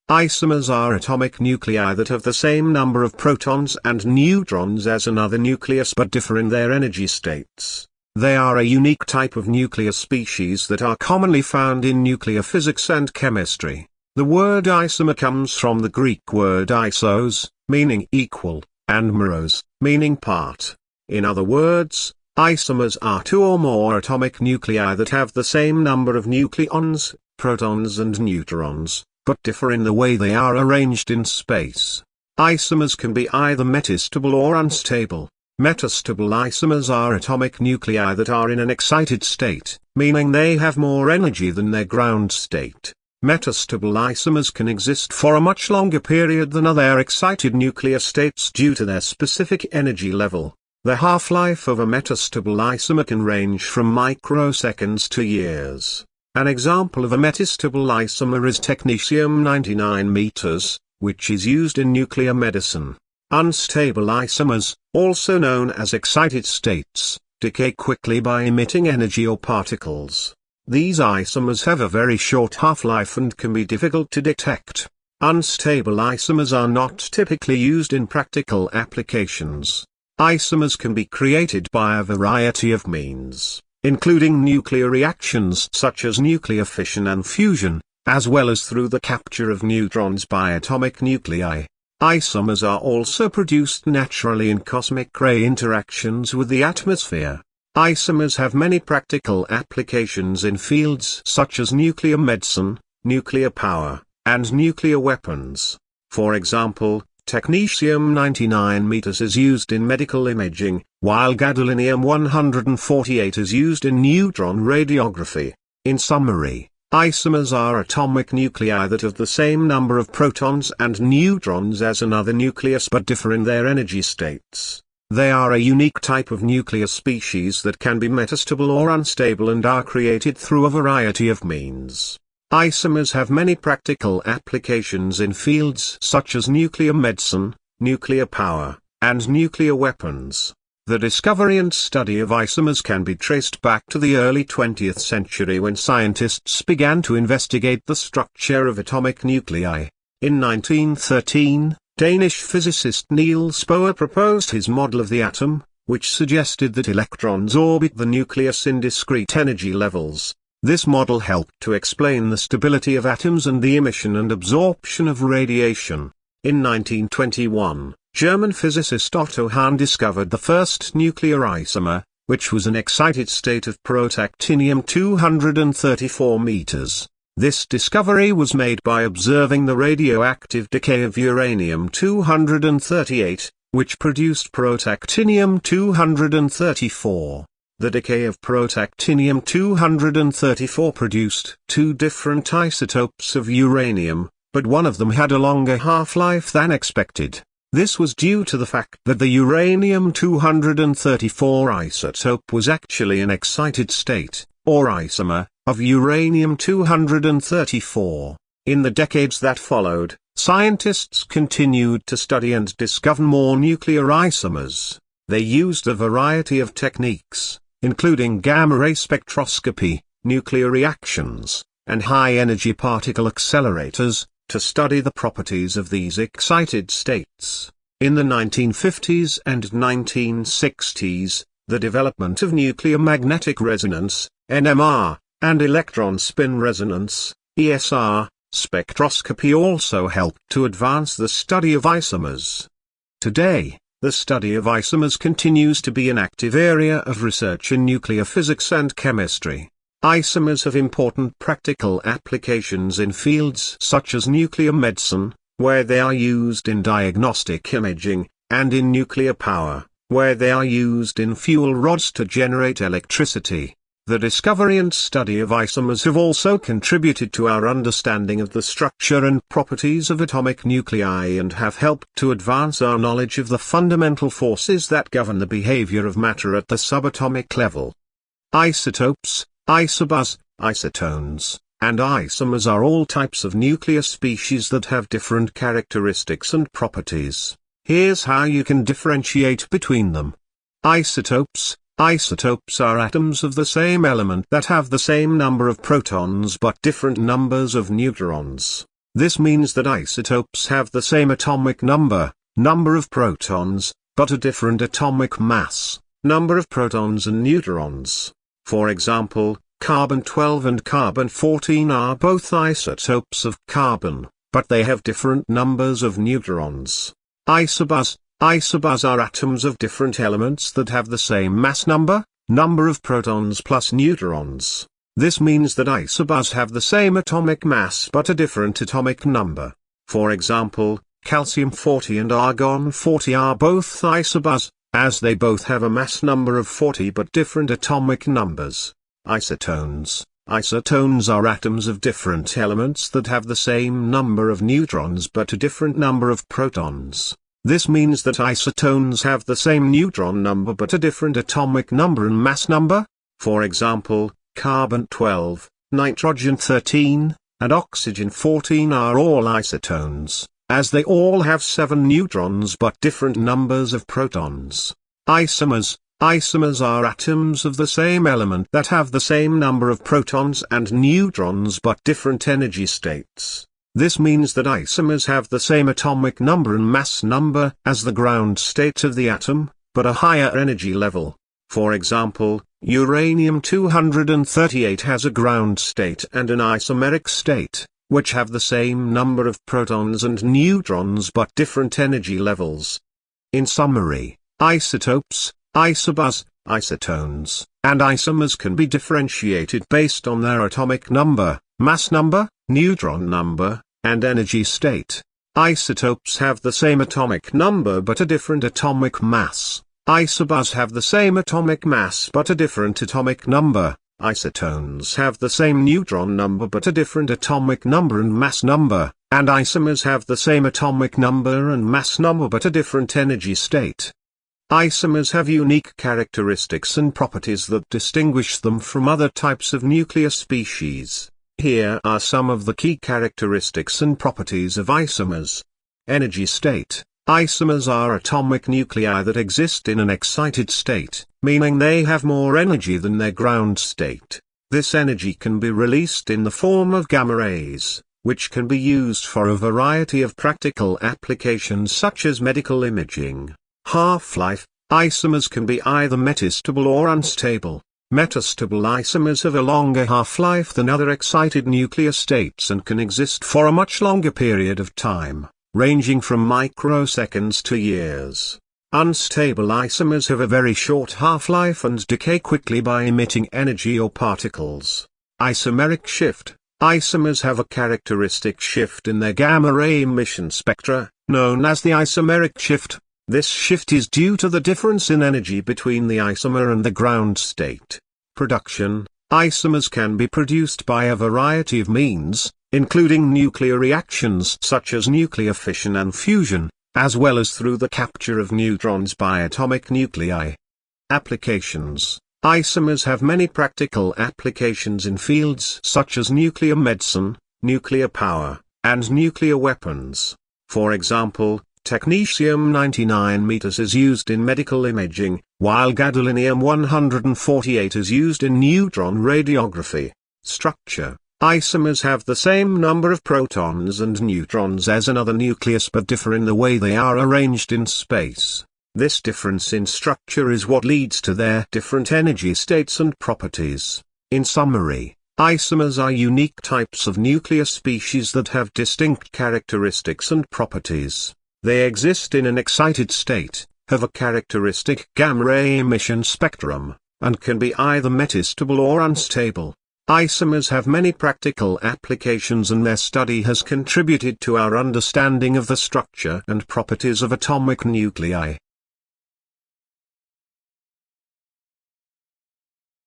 Isomers are atomic nuclei that have the same number of protons and neutrons as another nucleus but differ in their energy states. They are a unique type of nuclear species that are commonly found in nuclear physics and chemistry. The word isomer comes from the Greek word isos, meaning equal, and meros, meaning part. In other words, isomers are two or more atomic nuclei that have the same number of nucleons, protons and neutrons, but differ in the way they are arranged in space. Isomers can be either metastable or unstable. Metastable isomers are atomic nuclei that are in an excited state, meaning they have more energy than their ground state. Metastable isomers can exist for a much longer period than other excited nuclear states due to their specific energy level. The half-life of a metastable isomer can range from microseconds to years. An example of a metastable isomer is technetium-99 which is used in nuclear medicine. Unstable isomers, also known as excited states, decay quickly by emitting energy or particles. These isomers have a very short half-life and can be difficult to detect. Unstable isomers are not typically used in practical applications. Isomers can be created by a variety of means, including nuclear reactions such as nuclear fission and fusion, as well as through the capture of neutrons by atomic nuclei. Isomers are also produced naturally in cosmic ray interactions with the atmosphere. Isomers have many practical applications in fields such as nuclear medicine, nuclear power, and nuclear weapons. For example, technetium-99 is used in medical imaging, while gadolinium-148 is used in neutron radiography. In summary, isomers are atomic nuclei that have the same number of protons and neutrons as another nucleus but differ in their energy states. They are a unique type of nuclear species that can be metastable or unstable and are created through a variety of means. Isomers have many practical applications in fields such as nuclear medicine, nuclear power, and nuclear weapons. The discovery and study of isomers can be traced back to the early 20th century when scientists began to investigate the structure of atomic nuclei. In 1913, Danish physicist Niels Bohr proposed his model of the atom, which suggested that electrons orbit the nucleus in discrete energy levels. This model helped to explain the stability of atoms and the emission and absorption of radiation. In 1921, German physicist Otto Hahn discovered the first nuclear isomer, which was an excited state of protactinium-234. This discovery was made by observing the radioactive decay of uranium-238, which produced protactinium-234. The decay of protactinium-234 produced two different isotopes of uranium, but one of them had a longer half-life than expected. This was due to the fact that the uranium-234 isotope was actually an excited state, or isomer, of uranium-234. In the decades that followed, scientists continued to study and discover more nuclear isomers. They used a variety of techniques, including gamma-ray spectroscopy, nuclear reactions, and high-energy particle accelerators, to study the properties of these excited states. In the 1950s and 1960s, the development of nuclear magnetic resonance, NMR, and electron spin resonance, ESR, spectroscopy also helped to advance the study of isomers. Today, the study of isomers continues to be an active area of research in nuclear physics and chemistry. Isomers have important practical applications in fields such as nuclear medicine, where they are used in diagnostic imaging, and in nuclear power, where they are used in fuel rods to generate electricity. The discovery and study of isomers have also contributed to our understanding of the structure and properties of atomic nuclei and have helped to advance our knowledge of the fundamental forces that govern the behavior of matter at the subatomic level. Isotopes, isobars, isotones, and isomers are all types of nuclear species that have different characteristics and properties. Here's how you can differentiate between them. Isotopes. Isotopes are atoms of the same element that have the same number of protons but different numbers of neutrons. This means that isotopes have the same atomic number of protons, but a different atomic mass, number of protons and neutrons. For example, carbon-12 and carbon-14 are both isotopes of carbon, but they have different numbers of neutrons. Isobars are atoms of different elements that have the same mass number of protons plus neutrons. This means that isobars have the same atomic mass but a different atomic number. For example, calcium-40 and argon-40 are both isobars, as they both have a mass number of 40 but different atomic numbers. Isotones are atoms of different elements that have the same number of neutrons but a different number of protons. This means that isotones have the same neutron number but a different atomic number and mass number. For example, carbon-12, nitrogen-13, and oxygen-14 are all isotones, as they all have 7 neutrons but different numbers of protons. Isomers are atoms of the same element that have the same number of protons and neutrons but different energy states. This means that isomers have the same atomic number and mass number as the ground state of the atom, but a higher energy level. For example, uranium-238 has a ground state and an isomeric state, which have the same number of protons and neutrons but different energy levels. In summary, isotopes, isobars, isotones, and isomers can be differentiated based on their atomic number, mass number, neutron number, and energy state. Isotopes have the same atomic number but a different atomic mass. Isobars have the same atomic mass but a different atomic number. Isotones have the same neutron number but a different atomic number and mass number, and isomers have the same atomic number and mass number but a different energy state. Isomers have unique characteristics and properties that distinguish them from other types of nuclear species. Here are some of the key characteristics and properties of isomers. Energy state. Isomers are atomic nuclei that exist in an excited state, meaning they have more energy than their ground state. This energy can be released in the form of gamma rays, which can be used for a variety of practical applications such as medical imaging. Half-life. Isomers can be either metastable or unstable. Metastable isomers have a longer half-life than other excited nuclear states and can exist for a much longer period of time, ranging from microseconds to years. Unstable isomers have a very short half-life and decay quickly by emitting energy or particles. Isomeric shift. Isomers have a characteristic shift in their gamma-ray emission spectra, known as the isomeric shift. This shift is due to the difference in energy between the isomer and the ground state. Production. Isomers can be produced by a variety of means, including nuclear reactions such as nuclear fission and fusion, as well as through the capture of neutrons by atomic nuclei. Applications. Isomers have many practical applications in fields such as nuclear medicine, nuclear power, and nuclear weapons. For example, technetium-99 is used in medical imaging, while gadolinium-148 is used in neutron radiography. Structure. Isomers have the same number of protons and neutrons as another nucleus but differ in the way they are arranged in space. This difference in structure is what leads to their different energy states and properties. In summary, isomers are unique types of nuclear species that have distinct characteristics and properties. They exist in an excited state, have a characteristic gamma-ray emission spectrum, and can be either metastable or unstable. Isomers have many practical applications and their study has contributed to our understanding of the structure and properties of atomic nuclei.